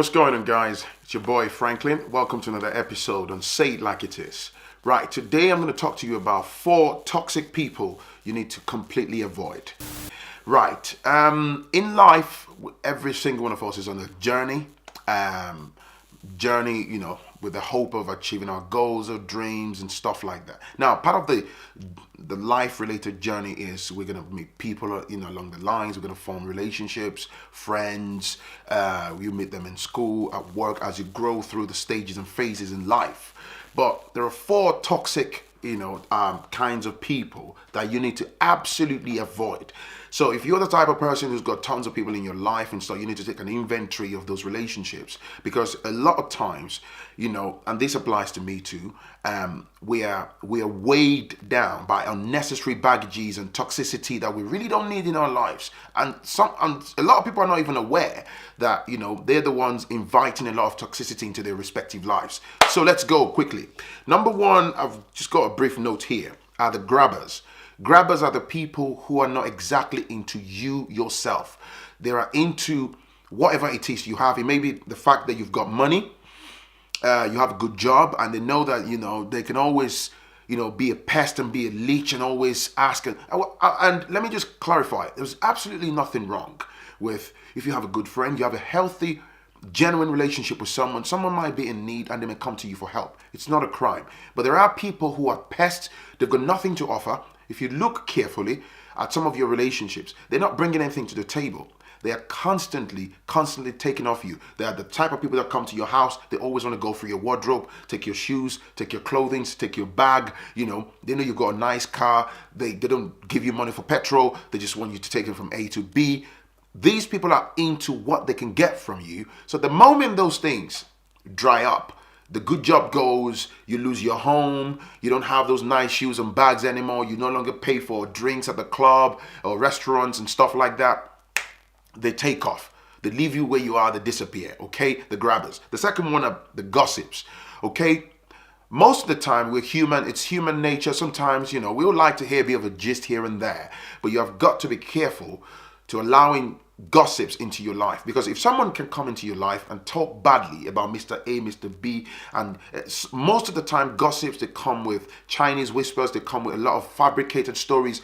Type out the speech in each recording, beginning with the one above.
What's going on, guys? It's your boy Phrankleen. Welcome to another episode on Say It Like It Is. Right, today I'm going to talk to you about 4 toxic people you need to completely avoid. Right, in life, every single one of us is on a journey. With the hope of achieving our goals or dreams and stuff like that. Now, part of the life-related journey is we're gonna meet people, along the lines. We're gonna form relationships, friends. You meet them in school, at work, as you grow through the stages and phases in life. But there are 4 toxic, kinds of people that you need to absolutely avoid. So if you're the type of person who's got tons of people in your life and stuff, you need to take an inventory of those relationships, because a lot of times, and this applies to me too, we are weighed down by unnecessary baggages and toxicity that we really don't need in our lives. And a lot of people are not even aware that, they're the ones inviting a lot of toxicity into their respective lives. So let's go quickly. Number 1, I've just got a brief note here, are the grabbers. Grabbers are the people who are not exactly into you yourself. They are into whatever it is you have. It may be the fact that you've got money, you have a good job, and they know that, they can always, be a pest and be a leech and always ask. And let me just clarify, there's absolutely nothing wrong with, if you have a good friend, you have a healthy, genuine relationship with someone might be in need and they may come to you for help. It's not a crime. But there are people who are pests, they've got nothing to offer. If you look carefully at some of your relationships, they're not bringing anything to the table. They are constantly taking off you. They are the type of people that come to your house. They always want to go through your wardrobe, take your shoes, take your clothing, take your bag. They know you've got a nice car. They don't give you money for petrol. They just want you to take it from A to B. These people are into what they can get from you. So the moment those things dry up, the good job goes, you lose your home, you don't have those nice shoes and bags anymore, you no longer pay for drinks at the club or restaurants and stuff like that, they take off. They leave you where you are, they disappear, okay? The grabbers. The second one are the gossips, okay? Most of the time, we're human. It's human nature. Sometimes, we would like to hear a bit of a gist here and there, but you have got to be careful to allowing gossips into your life, because if someone can come into your life and talk badly about Mr. A, Mr. B, and most of the time gossips, they come with Chinese whispers, they come with a lot of fabricated stories.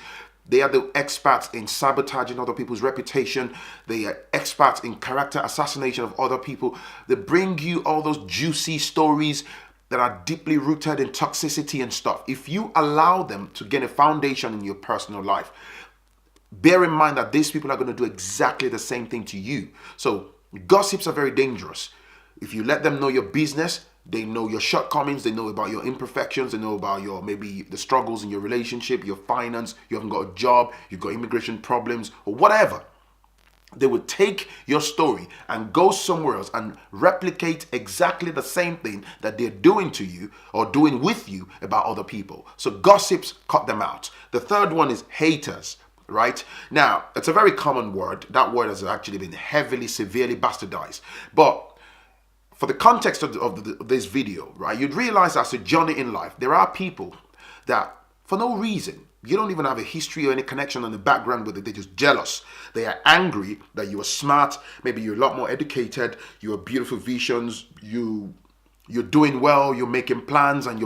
They are the experts in sabotaging other people's reputation. They are experts in character assassination of other people. They bring you all those juicy stories that are deeply rooted in toxicity and stuff. If you allow them to gain a foundation in your personal life, bear in mind that these people are going to do exactly the same thing to you. So gossips are very dangerous. If you let them know your business, they know your shortcomings, they know about your imperfections, they know about maybe the struggles in your relationship, your finance, you haven't got a job, you've got immigration problems, or whatever. They would take your story and go somewhere else and replicate exactly the same thing that they're doing to you or doing with you about other people. So gossips, cut them out. The third one is haters. Right? Now, it's a very common word. That word has actually been heavily, severely bastardized. But for the context of this video, right, you'd realize as a journey in life, there are people that, for no reason, you don't even have a history or any connection on the background with it. They're just jealous. They are angry that you are smart. Maybe you're a lot more educated. You have beautiful visions. You're doing well, you're making plans, and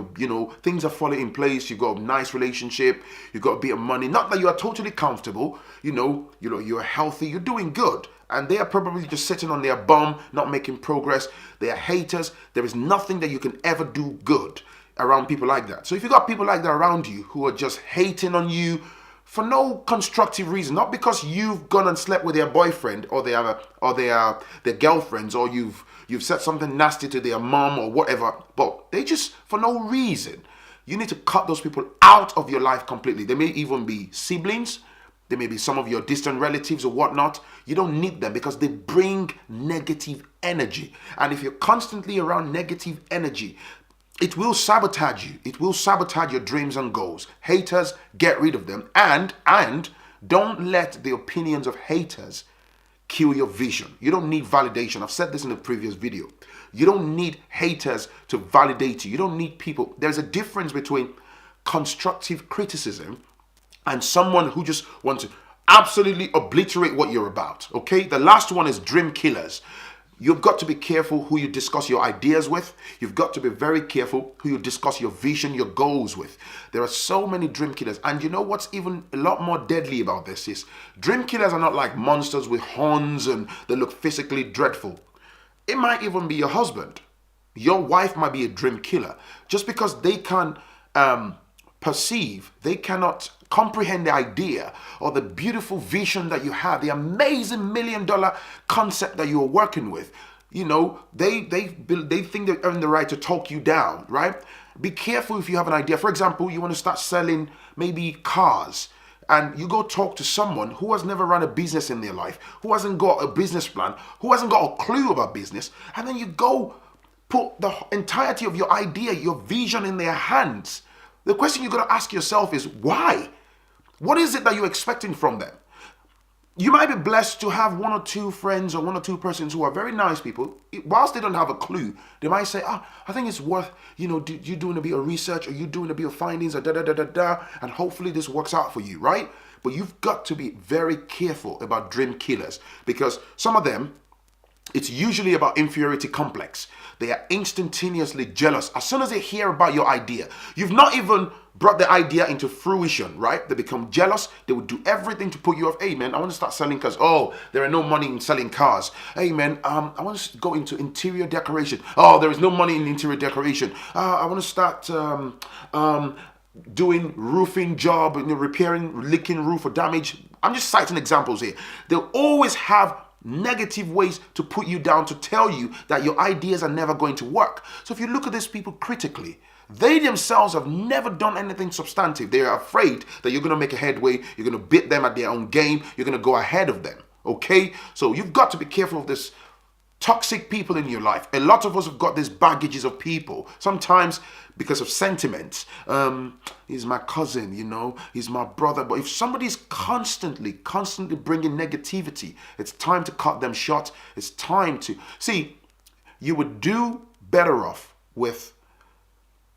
things are falling in place. You've got a nice relationship, you've got a bit of money. Not that you are totally comfortable, you're healthy, you're doing good. And they are probably just sitting on their bum, not making progress. They are haters. There is nothing that you can ever do good around people like that. So if you've got people like that around you who are just hating on you for no constructive reason, not because you've gone and slept with their boyfriend or their girlfriends, or you've said something nasty to their mom or whatever, but they just, for no reason, you need to cut those people out of your life completely. They may even be siblings. They may be some of your distant relatives or whatnot. You don't need them because they bring negative energy. And if you're constantly around negative energy, it will sabotage you. It will sabotage your dreams and goals. Haters, get rid of them. And don't let the opinions of haters kill your vision. You don't need validation. I've said this in a previous video. You don't need haters to validate you. You don't need people. There's a difference between constructive criticism and someone who just wants to absolutely obliterate what you're about. Okay? The last one is dream killers. You've got to be careful who you discuss your ideas with. You've got to be very careful who you discuss your vision, your goals with. There are so many dream killers. And you know what's even a lot more deadly about this is dream killers are not like monsters with horns and they look physically dreadful. It might even be your husband. Your wife might be a dream killer. Just because they can perceive, they cannot comprehend the idea or the beautiful vision that you have, the amazing $1 million concept that you are working with. You know, they think they earn the right to talk you down, right? Be careful if you have an idea. For example, you want to start selling maybe cars, and you go talk to someone who has never run a business in their life, who hasn't got a business plan, who hasn't got a clue about business, and then you go put the entirety of your idea, your vision in their hands. The question you got to ask yourself is why? What is it that you're expecting from them? You might be blessed to have one or two friends or one or two persons who are very nice people. Whilst they don't have a clue, they might say, I think it's worth, you doing a bit of research, or you doing a bit of findings, or da-da-da-da-da, and hopefully this works out for you, right? But you've got to be very careful about dream killers, because some of them, it's usually about inferiority complex. They are instantaneously jealous as soon as they hear about your idea. You've not even brought the idea into fruition, right? They become jealous. They would do everything to put you off. Hey man, I want to start selling cars. Oh, there are no money in selling cars. Hey man, I want to go into interior decoration. Oh, there is no money in interior decoration. I want to start doing roofing job, repairing leaking roof or damage. I'm just citing examples here. They'll always have negative ways to put you down, to tell you that your ideas are never going to work. So if you look at these people critically, they themselves have never done anything substantive. They are afraid that you're going to make a headway, you're going to beat them at their own game, you're going to go ahead of them. Okay? So you've got to be careful of this toxic people in your life. A lot of us have got these baggages of people, sometimes because of sentiments. He's my cousin, he's my brother. But if somebody's constantly bringing negativity, it's time to cut them short. It's time to see, you would do better off with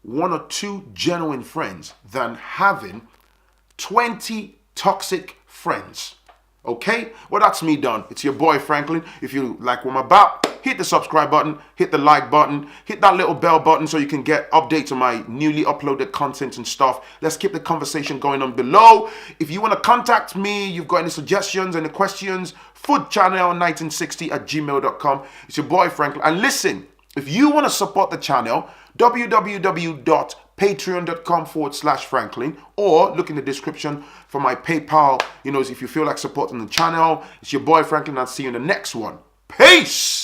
one or two genuine friends than having 20 toxic friends. Okay? Well, that's me done. It's your boy Phrankleen. If you like what I'm about, hit the subscribe button, hit the like button, hit that little bell button so you can get updates on my newly uploaded content and stuff. Let's keep the conversation going on below. If you want to contact me, you've got any suggestions, any questions, foodchannel1960@gmail.com. It's your boy Phrankleen. And listen, if you want to support the channel, www.patreon.com/Phrankleen, or look in the description for my PayPal. If you feel like supporting the channel. It's your boy Phrankleen. I'll see you in the next one. Peace!